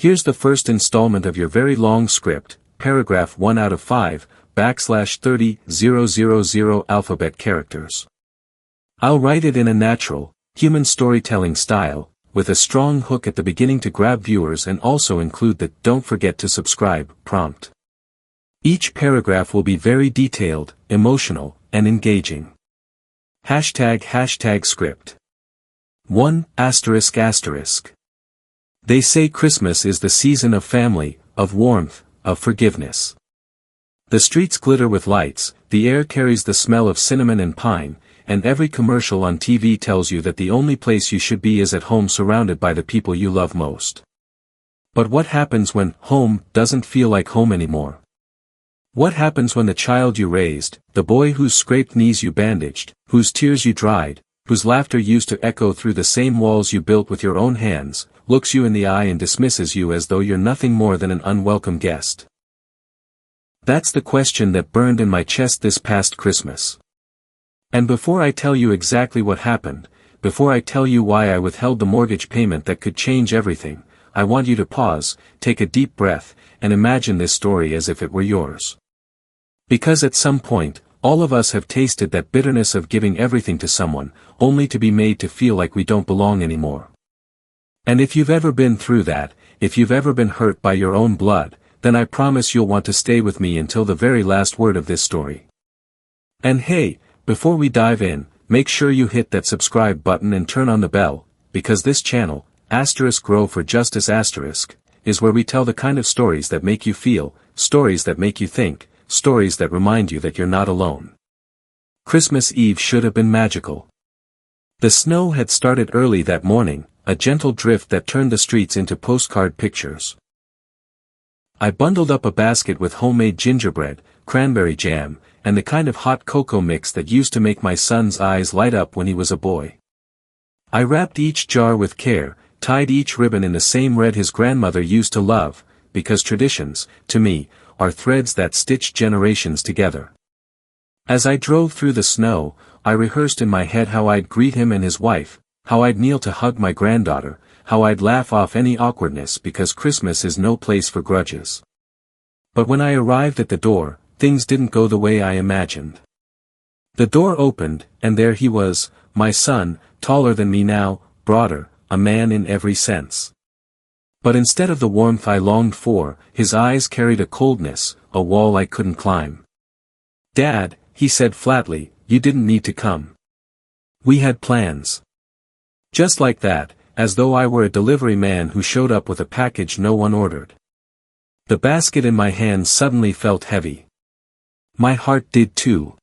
Here's the first installment of your very long script, paragraph 1 out of 5, /30,000 alphabet characters. I'll write it in a natural, human storytelling style, with a strong hook at the beginning to grab viewers and also include the "don't forget to subscribe" prompt. Each paragraph will be very detailed, emotional, and engaging. ## script. 1. ****. They say Christmas is the season of family, of warmth, of forgiveness. The streets glitter with lights, the air carries the smell of cinnamon and pine, and every commercial on TV tells you that the only place you should be is at home surrounded by the people you love most. But what happens when home doesn't feel like home anymore? What happens when the child you raised, the boy whose scraped knees you bandaged, whose tears you dried, whose laughter used to echo through the same walls you built with your own hands, looks you in the eye and dismisses you as though you're nothing more than an unwelcome guest? That's the question that burned in my chest this past Christmas. And before I tell you exactly what happened, before I tell you why I withheld the mortgage payment that could change everything, I want you to pause, take a deep breath, and imagine this story as if it were yours. Because at some point, all of us have tasted that bitterness of giving everything to someone, only to be made to feel like we don't belong anymore. And if you've ever been through that, if you've ever been hurt by your own blood, then I promise you'll want to stay with me until the very last word of this story. And hey, before we dive in, make sure you hit that subscribe button and turn on the bell, because this channel, *Grow for Justice*, is where we tell the kind of stories that make you feel, stories that make you think, stories that remind you that you're not alone. Christmas Eve should have been magical. The snow had started early that morning, a gentle drift that turned the streets into postcard pictures. I bundled up a basket with homemade gingerbread, cranberry jam, and the kind of hot cocoa mix that used to make my son's eyes light up when he was a boy. I wrapped each jar with care, tied each ribbon in the same red his grandmother used to love, because traditions, to me, are threads that stitch generations together. As I drove through the snow, I rehearsed in my head how I'd greet him and his wife, how I'd kneel to hug my granddaughter, how I'd laugh off any awkwardness because Christmas is no place for grudges. But when I arrived at the door, things didn't go the way I imagined. The door opened, and there he was, my son, taller than me now, broader, a man in every sense. But instead of the warmth I longed for, his eyes carried a coldness, a wall I couldn't climb. "Dad," he said flatly, "you didn't need to come. We had plans." Just like that, as though I were a delivery man who showed up with a package no one ordered. The basket in my hands suddenly felt heavy. My heart did too.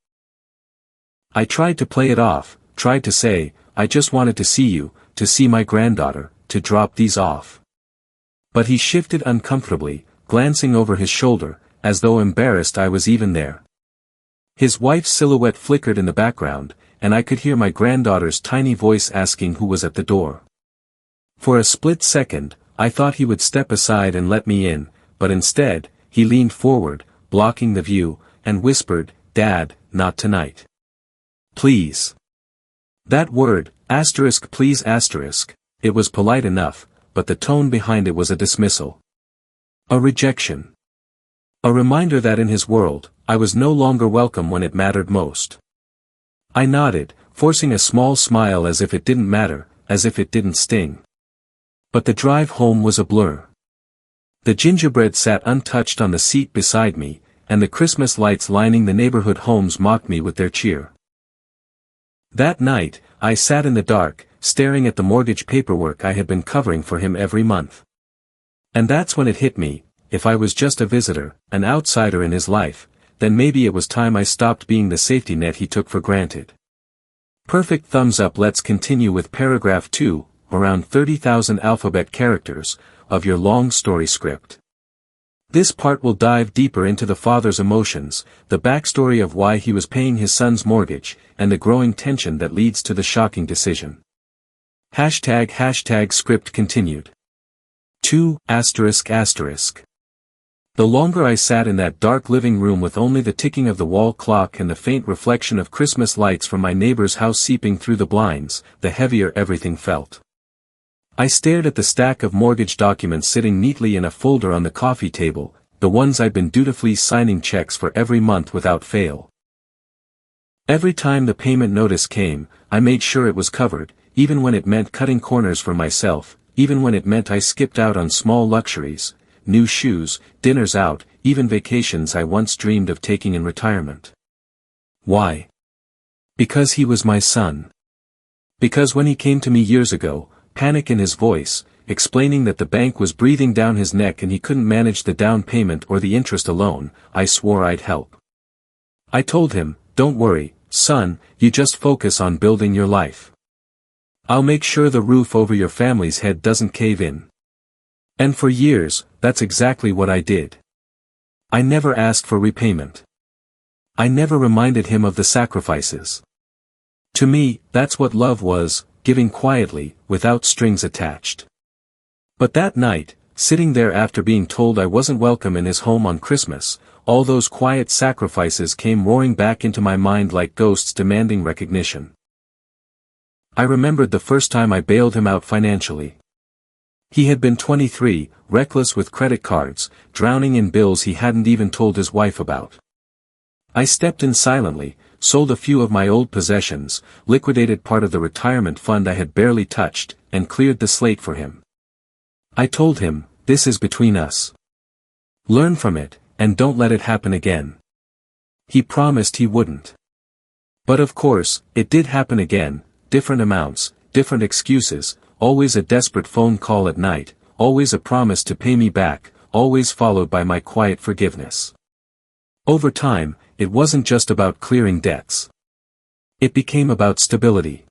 I tried to play it off, tried to say, "I just wanted to see you, to see my granddaughter, to drop these off." But he shifted uncomfortably, glancing over his shoulder, as though embarrassed I was even there. His wife's silhouette flickered in the background, and I could hear my granddaughter's tiny voice asking who was at the door. For a split second, I thought he would step aside and let me in, but instead, he leaned forward, blocking the view, and whispered, "Dad, not tonight. Please." That word, *please*, it was polite enough, but the tone behind it was a dismissal. A rejection. A reminder that in his world, I was no longer welcome when it mattered most. I nodded, forcing a small smile as if it didn't matter, as if it didn't sting. But the drive home was a blur. The gingerbread sat untouched on the seat beside me, and the Christmas lights lining the neighborhood homes mocked me with their cheer. That night, I sat in the dark, staring at the mortgage paperwork I had been covering for him every month. And that's when it hit me, if I was just a visitor, an outsider in his life, then maybe it was time I stopped being the safety net he took for granted. Perfect thumbs up. Let's continue with paragraph 2, around 30,000 alphabet characters, of your long story script. This part will dive deeper into the father's emotions, the backstory of why he was paying his son's mortgage, and the growing tension that leads to the shocking decision. ## script continued. 2 ***. The longer I sat in that dark living room with only the ticking of the wall clock and the faint reflection of Christmas lights from my neighbor's house seeping through the blinds, the heavier everything felt. I stared at the stack of mortgage documents sitting neatly in a folder on the coffee table, the ones I'd been dutifully signing checks for every month without fail. Every time the payment notice came, I made sure it was covered, even when it meant cutting corners for myself, even when it meant I skipped out on small luxuries, new shoes, dinners out, even vacations I once dreamed of taking in retirement. Why? Because he was my son. Because when he came to me years ago, panic in his voice, explaining that the bank was breathing down his neck and he couldn't manage the down payment or the interest alone, I swore I'd help. I told him, "Don't worry, son, you just focus on building your life. I'll make sure the roof over your family's head doesn't cave in." And for years, that's exactly what I did. I never asked for repayment. I never reminded him of the sacrifices. To me, that's what love was, giving quietly, without strings attached. But that night, sitting there after being told I wasn't welcome in his home on Christmas, all those quiet sacrifices came roaring back into my mind like ghosts demanding recognition. I remembered the first time I bailed him out financially. He had been 23, reckless with credit cards, drowning in bills he hadn't even told his wife about. I stepped in silently, sold a few of my old possessions, liquidated part of the retirement fund I had barely touched, and cleared the slate for him. I told him, "This is between us. Learn from it, and don't let it happen again." He promised he wouldn't. But of course, it did happen again, different amounts, different excuses, always a desperate phone call at night, always a promise to pay me back, always followed by my quiet forgiveness. Over time, it wasn't just about clearing debts. It became about stability.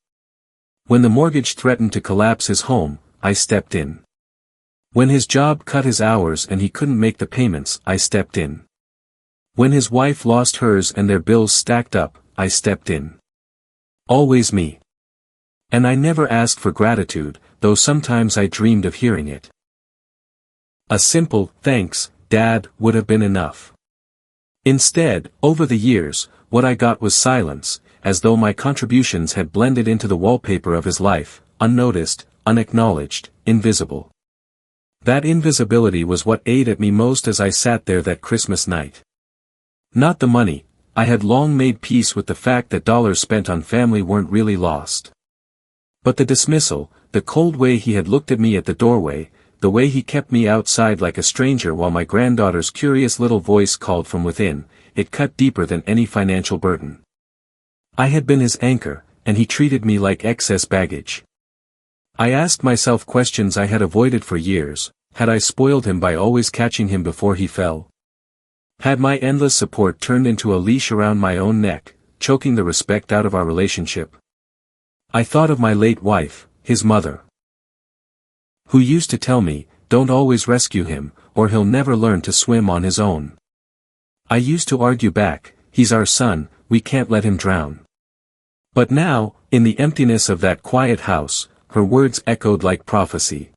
When the mortgage threatened to collapse his home, I stepped in. When his job cut his hours and he couldn't make the payments, I stepped in. When his wife lost hers and their bills stacked up, I stepped in. Always me. And I never asked for gratitude, though sometimes I dreamed of hearing it. A simple, "Thanks, Dad," would have been enough. Instead, over the years, what I got was silence, as though my contributions had blended into the wallpaper of his life, unnoticed, unacknowledged, invisible. That invisibility was what ate at me most as I sat there that Christmas night. Not the money, I had long made peace with the fact that dollars spent on family weren't really lost. But the dismissal, the cold way he had looked at me at the doorway, the way he kept me outside like a stranger while my granddaughter's curious little voice called from within, it cut deeper than any financial burden. I had been his anchor, and he treated me like excess baggage. I asked myself questions I had avoided for years. Had I spoiled him by always catching him before he fell? Had my endless support turned into a leash around my own neck, choking the respect out of our relationship? I thought of my late wife, his mother, who used to tell me, "Don't always rescue him, or he'll never learn to swim on his own." I used to argue back, "He's our son, we can't let him drown." But now, in the emptiness of that quiet house, her words echoed like prophecy.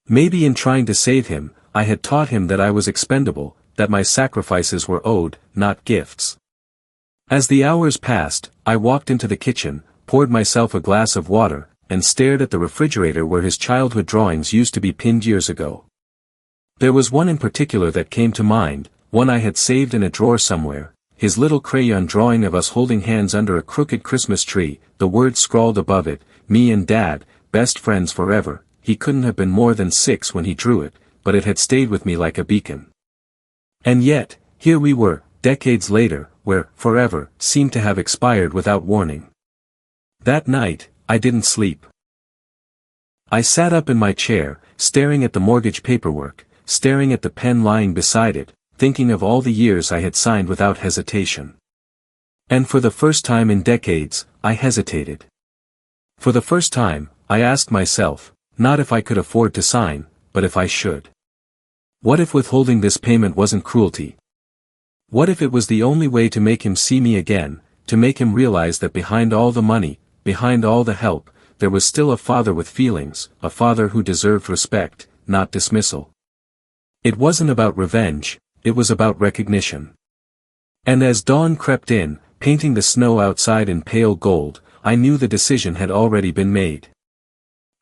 Maybe in trying to save him, I had taught him that I was expendable, that my sacrifices were owed, not gifts. As the hours passed, I walked into the kitchen, poured myself a glass of water, and stared at the refrigerator where his childhood drawings used to be pinned years ago. There was one in particular that came to mind, one I had saved in a drawer somewhere, his little crayon drawing of us holding hands under a crooked Christmas tree, the words scrawled above it, "Me and Dad, best friends forever." He couldn't have been more than 6 when he drew it, but it had stayed with me like a beacon. And yet, here we were, decades later, where forever seemed to have expired without warning. That night, I didn't sleep. I sat up in my chair, staring at the mortgage paperwork, staring at the pen lying beside it, thinking of all the years I had signed without hesitation. And for the first time in decades, I hesitated. For the first time, I asked myself, not if I could afford to sign, but if I should. What if withholding this payment wasn't cruelty? What if it was the only way to make him see me again, to make him realize that behind all the money, behind all the help, there was still a father with feelings, a father who deserved respect, not dismissal. It wasn't about revenge, it was about recognition. And as dawn crept in, painting the snow outside in pale gold, I knew the decision had already been made.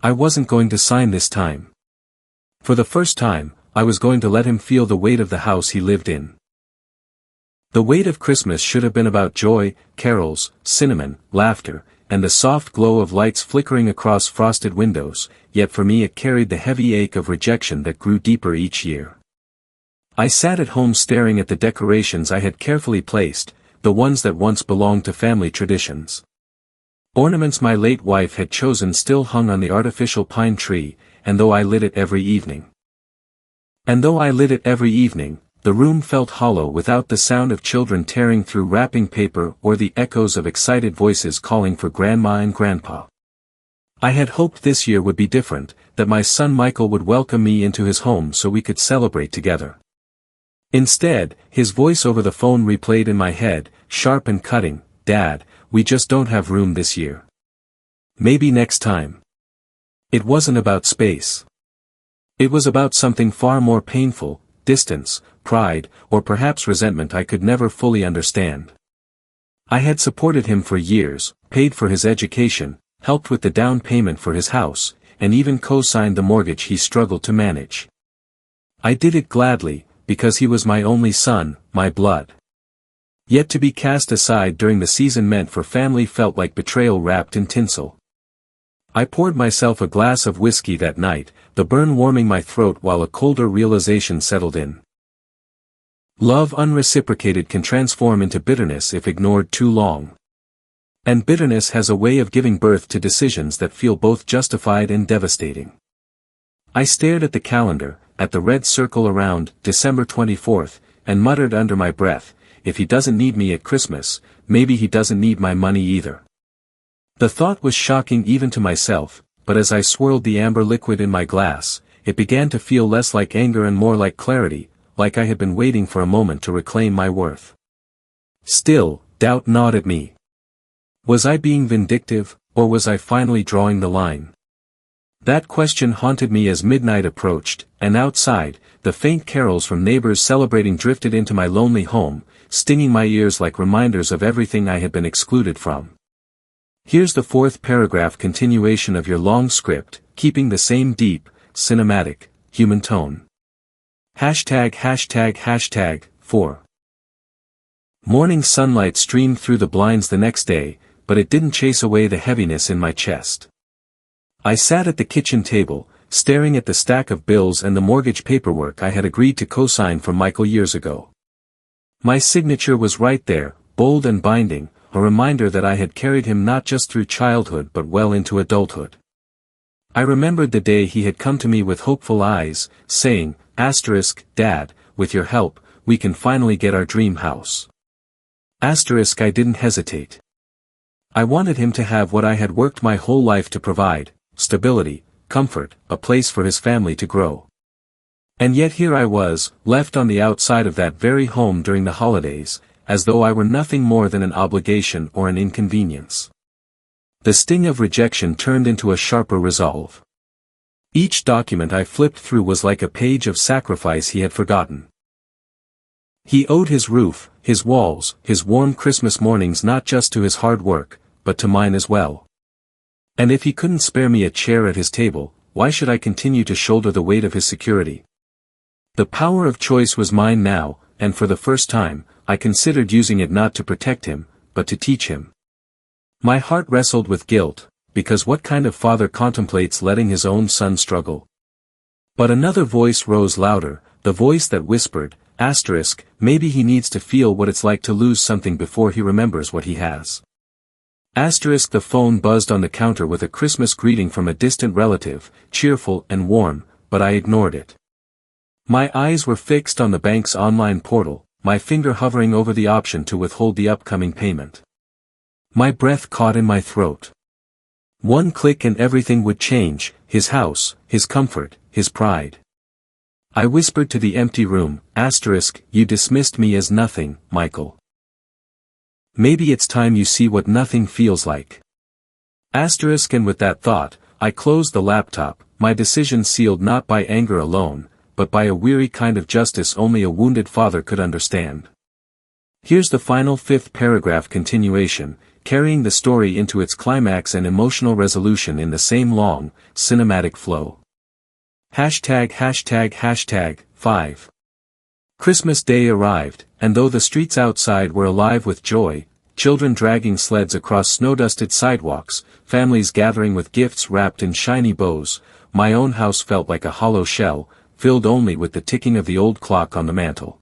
I wasn't going to sign this time. For the first time, I was going to let him feel the weight of the house he lived in. The weight of Christmas should have been about joy, carols, cinnamon, laughter, and the soft glow of lights flickering across frosted windows, yet for me it carried the heavy ache of rejection that grew deeper each year. I sat at home staring at the decorations I had carefully placed, the ones that once belonged to family traditions. Ornaments my late wife had chosen still hung on the artificial pine tree, and though I lit it every evening, the room felt hollow without the sound of children tearing through wrapping paper or the echoes of excited voices calling for Grandma and Grandpa. I had hoped this year would be different, that my son Michael would welcome me into his home so we could celebrate together. Instead, his voice over the phone replayed in my head, sharp and cutting, "Dad, we just don't have room this year. Maybe next time." It wasn't about space. It was about something far more painful, distance, pride, or perhaps resentment I could never fully understand. I had supported him for years, paid for his education, helped with the down payment for his house, and even co-signed the mortgage he struggled to manage. I did it gladly, because he was my only son, my blood. Yet to be cast aside during the season meant for family felt like betrayal wrapped in tinsel. I poured myself a glass of whiskey that night, the burn warming my throat while a colder realization settled in. Love unreciprocated can transform into bitterness if ignored too long. And bitterness has a way of giving birth to decisions that feel both justified and devastating. I stared at the calendar, at the red circle around December 24th, and muttered under my breath, if he doesn't need me at Christmas, maybe he doesn't need my money either. The thought was shocking even to myself, but as I swirled the amber liquid in my glass, it began to feel less like anger and more like clarity, like I had been waiting for a moment to reclaim my worth. Still, doubt gnawed at me. Was I being vindictive, or was I finally drawing the line? That question haunted me as midnight approached, and outside, the faint carols from neighbors celebrating drifted into my lonely home, stinging my ears like reminders of everything I had been excluded from. Here's the fourth paragraph continuation of your long script, keeping the same deep, cinematic, human tone. #4. Morning sunlight streamed through the blinds the next day, but it didn't chase away the heaviness in my chest. I sat at the kitchen table, staring at the stack of bills and the mortgage paperwork I had agreed to co-sign for Michael years ago. My signature was right there, bold and binding, a reminder that I had carried him not just through childhood but well into adulthood. I remembered the day he had come to me with hopeful eyes, saying, "Dad, with your help, we can finally get our dream house." I didn't hesitate. I wanted him to have what I had worked my whole life to provide, stability, comfort, a place for his family to grow. And yet here I was, left on the outside of that very home during the holidays, as though I were nothing more than an obligation or an inconvenience. The sting of rejection turned into a sharper resolve. Each document I flipped through was like a page of sacrifice he had forgotten. He owed his roof, his walls, his warm Christmas mornings not just to his hard work, but to mine as well. And if he couldn't spare me a chair at his table, why should I continue to shoulder the weight of his security? The power of choice was mine now, and for the first time, I considered using it not to protect him, but to teach him. My heart wrestled with guilt, because what kind of father contemplates letting his own son struggle? But another voice rose louder, the voice that whispered, *, maybe he needs to feel what it's like to lose something before he remembers what he has. The phone buzzed on the counter with a Christmas greeting from a distant relative, cheerful and warm, but I ignored it. My eyes were fixed on the bank's online portal, my finger hovering over the option to withhold the upcoming payment. My breath caught in my throat. One click and everything would change, his house, his comfort, his pride. I whispered to the empty room, "You dismissed me as nothing, Michael. Maybe it's time you see what nothing feels like." And with that thought, I closed the laptop, my decision sealed not by anger alone, but by a weary kind of justice only a wounded father could understand. Here's the final fifth paragraph continuation, carrying the story into its climax and emotional resolution in the same long, cinematic flow. #5. Christmas Day arrived, and though the streets outside were alive with joy, children dragging sleds across snow-dusted sidewalks, families gathering with gifts wrapped in shiny bows, my own house felt like a hollow shell, filled only with the ticking of the old clock on the mantel.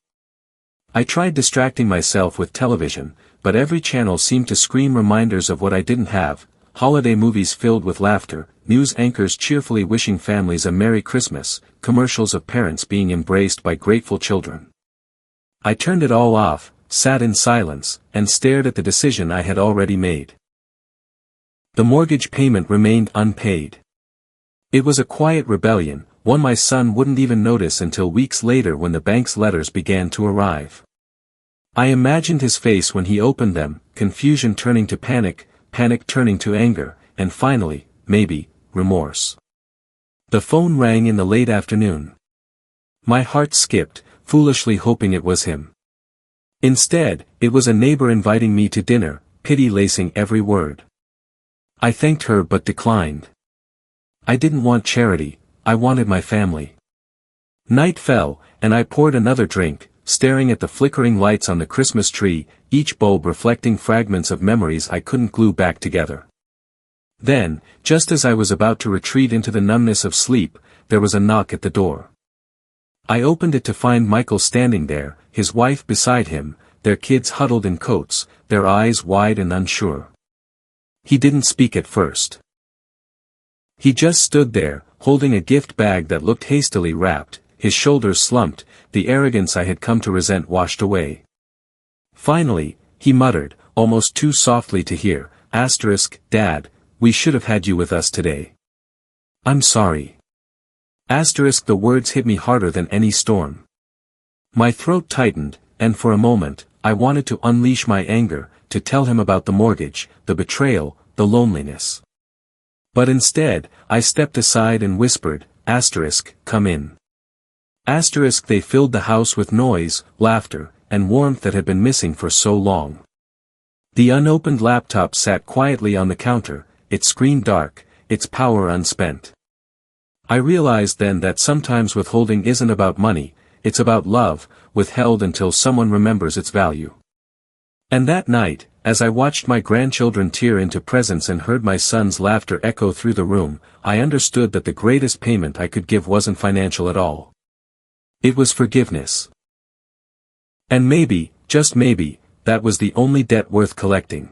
I tried distracting myself with television, but every channel seemed to scream reminders of what I didn't have: holiday movies filled with laughter, news anchors cheerfully wishing families a Merry Christmas, commercials of parents being embraced by grateful children. I turned it all off, sat in silence, and stared at the decision I had already made. The mortgage payment remained unpaid. It was a quiet rebellion, one my son wouldn't even notice until weeks later when the bank's letters began to arrive. I imagined his face when he opened them, confusion turning to panic, panic turning to anger, and finally, maybe, remorse. The phone rang in the late afternoon. My heart skipped, foolishly hoping it was him. Instead, it was a neighbor inviting me to dinner, pity lacing every word. I thanked her but declined. I didn't want charity, I wanted my family. Night fell, and I poured another drink, staring at the flickering lights on the Christmas tree, each bulb reflecting fragments of memories I couldn't glue back together. Then, just as I was about to retreat into the numbness of sleep, there was a knock at the door. I opened it to find Michael standing there, his wife beside him, their kids huddled in coats, their eyes wide and unsure. He didn't speak at first. He just stood there, holding a gift bag that looked hastily wrapped, his shoulders slumped, the arrogance I had come to resent washed away. Finally, he muttered, almost too softly to hear, "Dad, we should have had you with us today. I'm sorry." The words hit me harder than any storm. My throat tightened, and for a moment, I wanted to unleash my anger, to tell him about the mortgage, the betrayal, the loneliness. But instead, I stepped aside and whispered, "Come in." They filled the house with noise, laughter, and warmth that had been missing for so long. The unopened laptop sat quietly on the counter, its screen dark, its power unspent. I realized then that sometimes withholding isn't about money, it's about love, withheld until someone remembers its value. And that night, as I watched my grandchildren tear into presents and heard my son's laughter echo through the room, I understood that the greatest payment I could give wasn't financial at all. It was forgiveness. And maybe, just maybe, that was the only debt worth collecting.